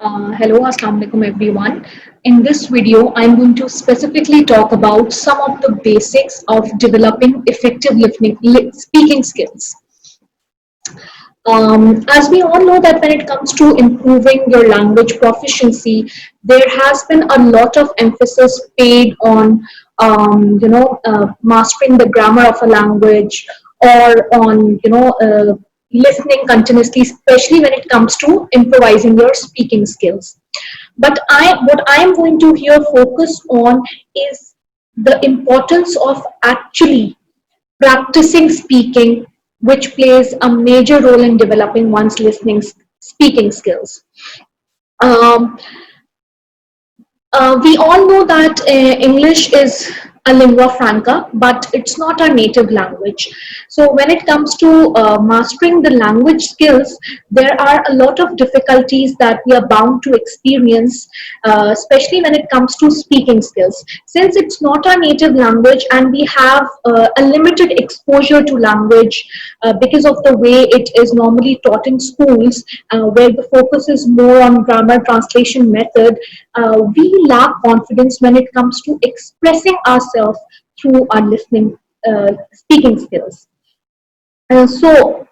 Hello, Assalamu alaikum everyone. In this video, I'm going to specifically talk about some of the basics of developing effective speaking skills. As we all know that when it comes to improving your language proficiency, there has been a lot of emphasis paid on, mastering the grammar of a language or on, listening continuously, especially when it comes to improvising your speaking skills. But what I'm going to here focus on is the importance of actually practicing speaking, which plays a major role in developing one's speaking skills. Um, we all know that English is a lingua franca, but it's not our native language. So when it comes to mastering the language skills, there are a lot of difficulties that we are bound to experience, especially when it comes to speaking skills. Since it's not our native language and we have a limited exposure to language because of the way it is normally taught in schools, where the focus is more on grammar translation method, we lack confidence when it comes to expressing ourselves through our speaking skills. So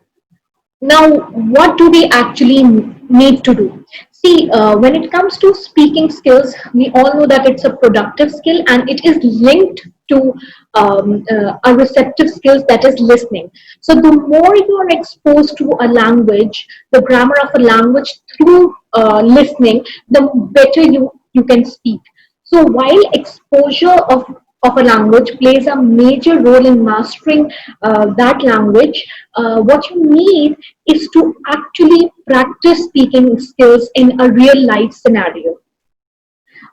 now, what do we actually need to do? See, when it comes to speaking skills, we all know that it's a productive skill and it is linked to a receptive skills, that is listening. So the more you are exposed to a language, the grammar of a language through listening, the better you can speak. So while exposure of a language plays a major role in mastering that language, what you need is to actually practice speaking skills in a real life scenario.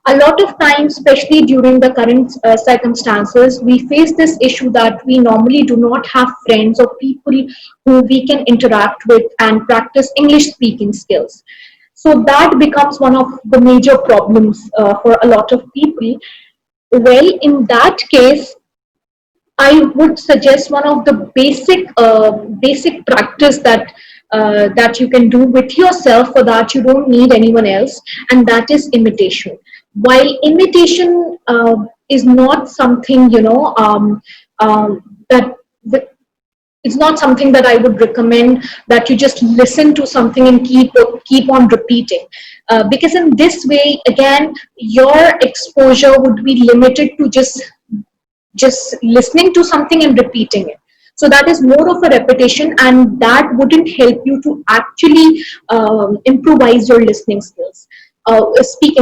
A lot of times, especially during the current circumstances, we face this issue that we normally do not have friends or people who we can interact with and practice English speaking skills. So that becomes one of the major problems for a lot of people. Well, in that case, I would suggest one of the basic practice that you can do with yourself. For that, you don't need anyone else, and that is imitation. While imitation is not something that it's not something that I would recommend that you just listen to something and keep on repeating, because in this way, again, your exposure would be limited to just listening to something and repeating it. So that is more of a repetition, and that wouldn't help you to actually improvise your speaking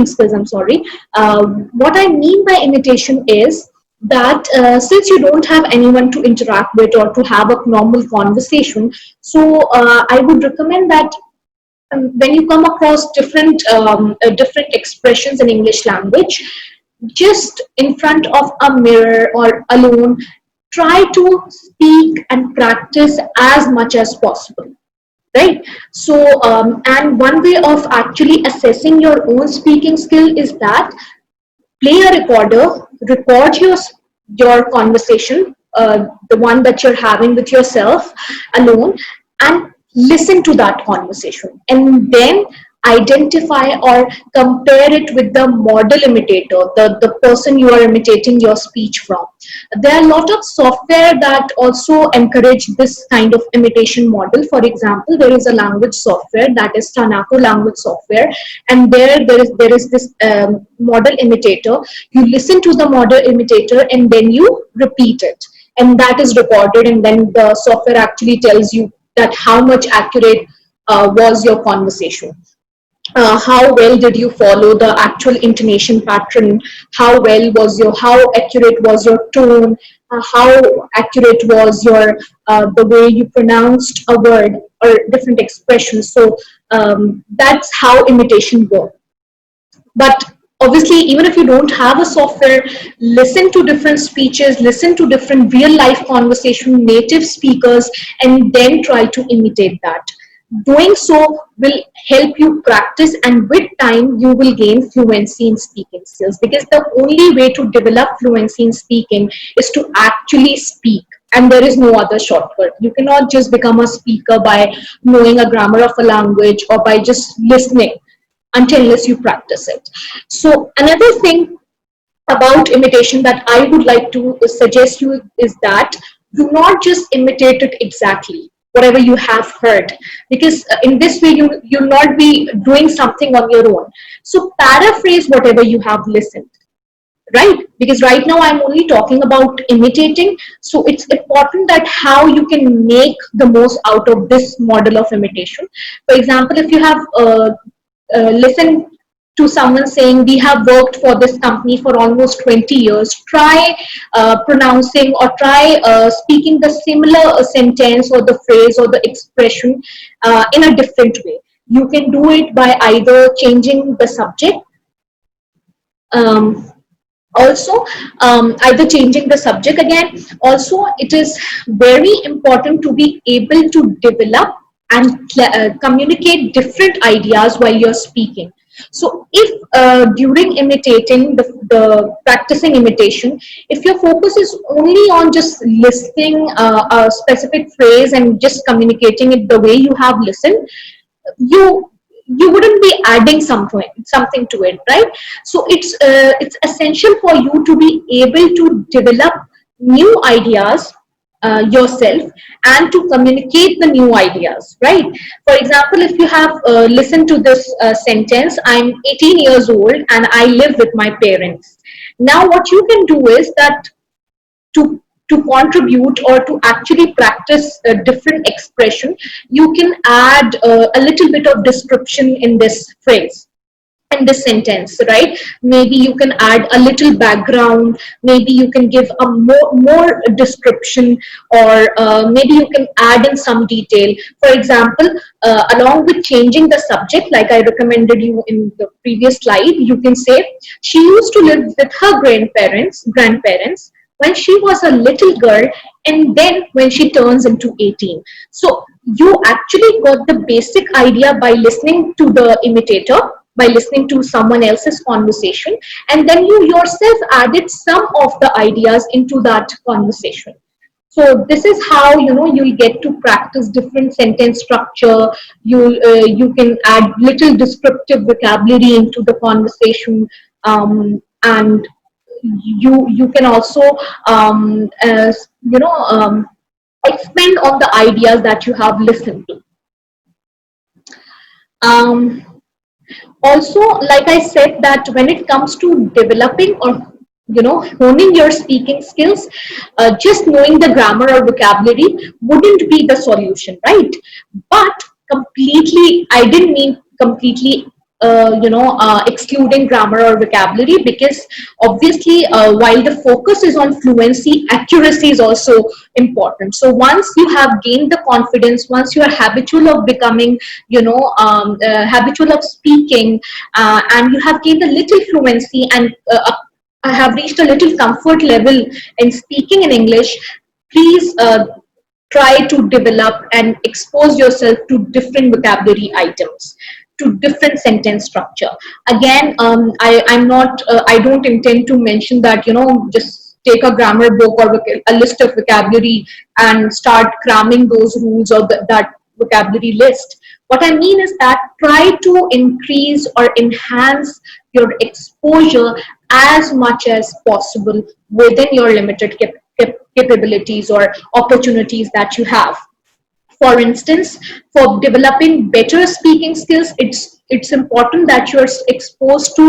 skills. I'm sorry. What I mean by imitation is that since you don't have anyone to interact with or to have a normal conversation, so I would recommend that when you come across different expressions in English language, just in front of a mirror or alone, try to speak and practice as much as possible, right? So and one way of actually assessing your own speaking skill is that play a recorder, record your conversation, the one that you're having with yourself alone, and listen to that conversation, and then identify or compare it with the model imitator, the person you are imitating your speech from. There are a lot of software that also encourage this kind of imitation model. For example, there is a language software that is Tanako language software, and there is this model imitator. You listen to the model imitator and then you repeat it, and that is recorded, and then the software actually tells you that how much accurate was your conversation. How well did you follow the actual intonation pattern? How accurate was your tone? How accurate was the way you pronounced a word or different expressions? So that's how imitation works. But obviously, even if you don't have a software, listen to different speeches, listen to different real life conversation, native speakers, and then try to imitate that. Doing so will help you practice, and with time you will gain fluency in speaking skills, because the only way to develop fluency in speaking is to actually speak, and there is no other shortcut. You cannot just become a speaker by knowing a grammar of a language or by just listening. until unless you practice it. So another thing about imitation that I would like to suggest you is that do not just imitate it exactly whatever you have heard, because in this way you'll not be doing something on your own. So paraphrase whatever you have listened, right? Because right now I'm only talking about imitating, so it's important that how you can make the most out of this model of imitation. For example, if you have listened to someone saying we have worked for this company for almost 20 years, try pronouncing or try speaking the similar sentence or the phrase or the expression in a different way. You can do it by either changing the subject, um, also either changing the subject again. Also, it is very important to be able to develop and communicate different ideas while you're speaking. So if during imitating the practicing imitation, if your focus is only on just listening a specific phrase and just communicating it the way you have listened, you you wouldn't be adding something to it, right? So it's essential for you to be able to develop new ideas yourself and to communicate the new ideas, right? For example, if you have listened to this sentence, I'm 18 years old and I live with my parents. Now what you can do is that to contribute or to actually practice a different expression, you can add a little bit of description in this phrase, in this sentence, right? Maybe you can add a little background, maybe you can give a more description, or maybe you can add in some detail. For example, along with changing the subject, like I recommended you in the previous slide, you can say she used to live with her grandparents when she was a little girl, and then when she turns into 18. So you actually got the basic idea by listening to the imitator, by listening to someone else's conversation, and then you yourself added some of the ideas into that conversation. So this is how you'll get to practice different sentence structure. You can add little descriptive vocabulary into the conversation, and you can also as expand on the ideas that you have listened to. um, Also, like I said, that when it comes to developing or honing your speaking skills, just knowing the grammar or vocabulary wouldn't be the solution, right? But completely, I didn't mean completely excluding grammar or vocabulary, because obviously while the focus is on fluency, accuracy is also important. So once you have gained the confidence, once you are habitual of becoming habitual of speaking, and you have gained a little fluency and have reached a little comfort level in speaking in English, please try to develop and expose yourself to different vocabulary items, to different sentence structure. Again, I'm not, I don't intend to mention that, just take a grammar book or a list of vocabulary and start cramming those rules or that vocabulary list. What I mean is that try to increase or enhance your exposure as much as possible within your limited capabilities or opportunities that you have. For instance, for developing better speaking skills, it's important that you're exposed to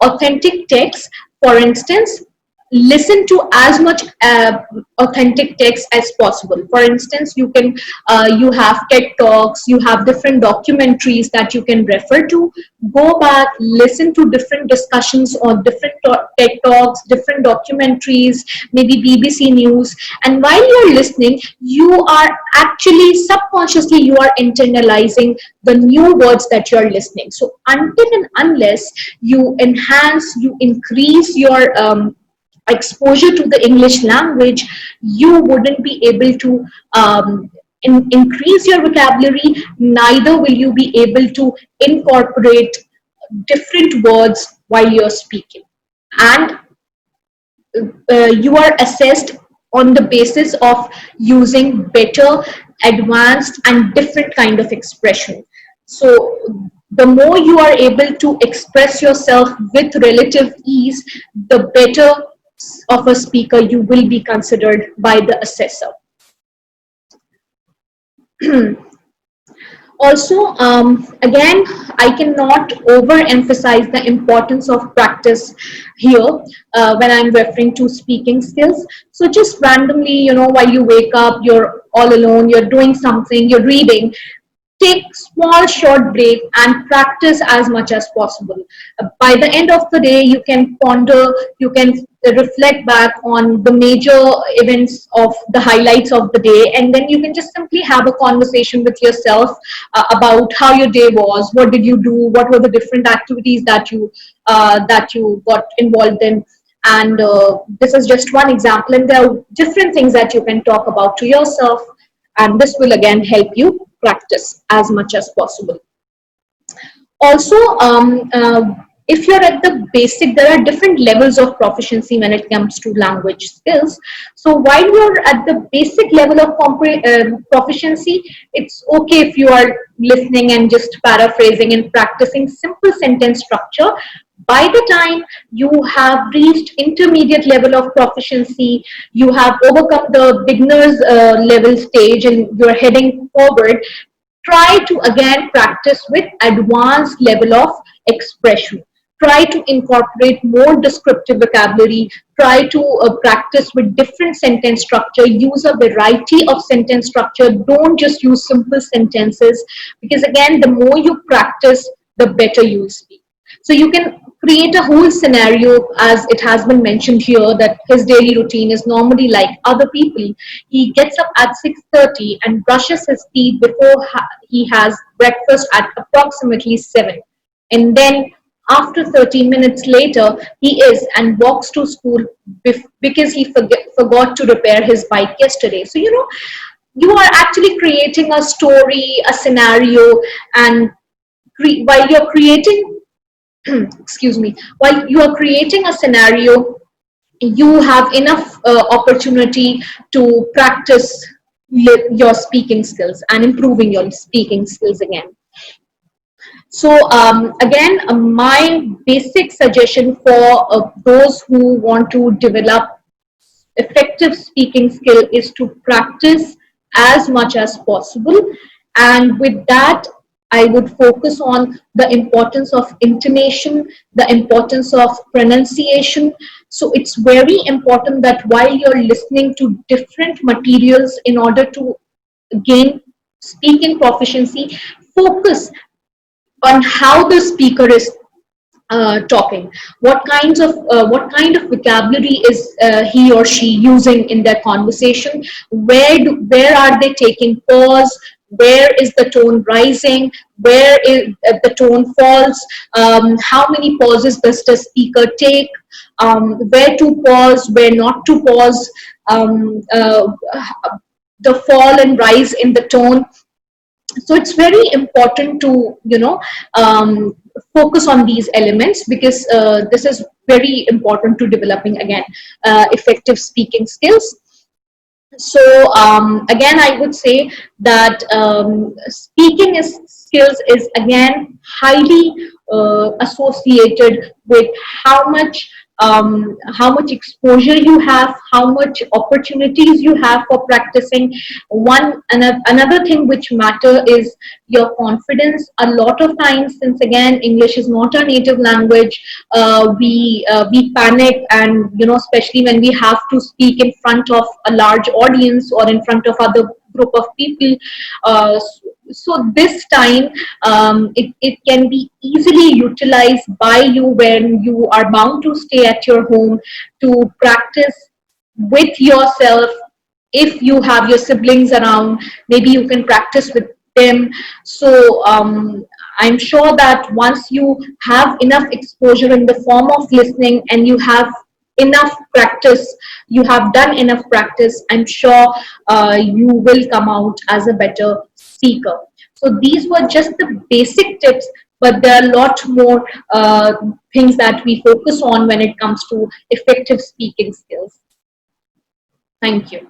authentic text. For instance, listen to as much authentic text as possible. For instance, you have TED talks, you have different documentaries that you can refer to. Go back, listen to different discussions on different TED talks, different documentaries, maybe BBC News. And while you're listening, you are actually subconsciously you are internalizing the new words that you're listening. So until and unless you enhance, you increase your exposure to the English language, you wouldn't be able to increase your vocabulary, neither will you be able to incorporate different words while you're speaking. And you are assessed on the basis of using better, advanced, and different kind of expression. So The more you are able to express yourself with relative ease, the better of a speaker you will be considered by the assessor. Also, again, I cannot overemphasize the importance of practice here when I'm referring to speaking skills. So just randomly, while you wake up, you're all alone, you're doing something, you're reading, take small short break and practice as much as possible. By the end of the day, you can ponder, you can reflect back on the major events of the highlights of the day, and then you can just simply have a conversation with yourself about how your day was, what did you do, what were the different activities that you got involved in. And this is just one example, and there are different things that you can talk about to yourself, and this will again help you practice as much as possible. Also, if you're at the basic, there are different levels of proficiency when it comes to language skills. So while you're at the basic level of proficiency, it's okay if you are listening and just paraphrasing and practicing simple sentence structure. By the time you have reached intermediate level of proficiency, you have overcome the beginner's level stage and you're heading forward, try to again practice with advanced level of expression. Try to incorporate more descriptive vocabulary. Try to practice with different sentence structure. Use a variety of sentence structure. Don't just use simple sentences, because again, the more you practice, the better you will speak. So you can create a whole scenario, as it has been mentioned here, that his daily routine is normally like other people. He gets up at 6:30 and brushes his teeth before he has breakfast at approximately 7. And then after 30 minutes later, he is and walks to school because he forgot to repair his bike yesterday. So, you are actually creating a story, a scenario, and while you're creating excuse me, while you are creating a scenario, you have enough opportunity to practice your speaking skills and improving your speaking skills again. So again, my basic suggestion for those who want to develop effective speaking skill is to practice as much as possible. And with that, I would focus on the importance of intonation, the importance of pronunciation. So it's very important that while you're listening to different materials in order to gain speaking proficiency, focus on how the speaker is talking, what kind of vocabulary is he or she using in their conversation, where are they taking pause, where is the tone rising, where is the tone falls, how many pauses does the speaker take, where to pause, where not to pause, the fall and rise in the tone. So it's very important to focus on these elements, because this is very important to developing again effective speaking skills. So again, I would say that speaking skills is again highly associated with how much exposure you have, how much opportunities you have for practicing. Another thing which matter is your confidence. A lot of times, since again English is not our native language, we panic, and especially when we have to speak in front of a large audience or in front of other group of people. So this time it can be easily utilized by you when you are bound to stay at your home, to practice with yourself. If you have your siblings around, maybe you can practice with them. So I'm sure that once you have enough exposure in the form of listening, and you have enough practice, you have done enough practice, I'm sure you will come out as a better speaker. So these were just the basic tips, but there are a lot more things that we focus on when it comes to effective speaking skills. Thank you.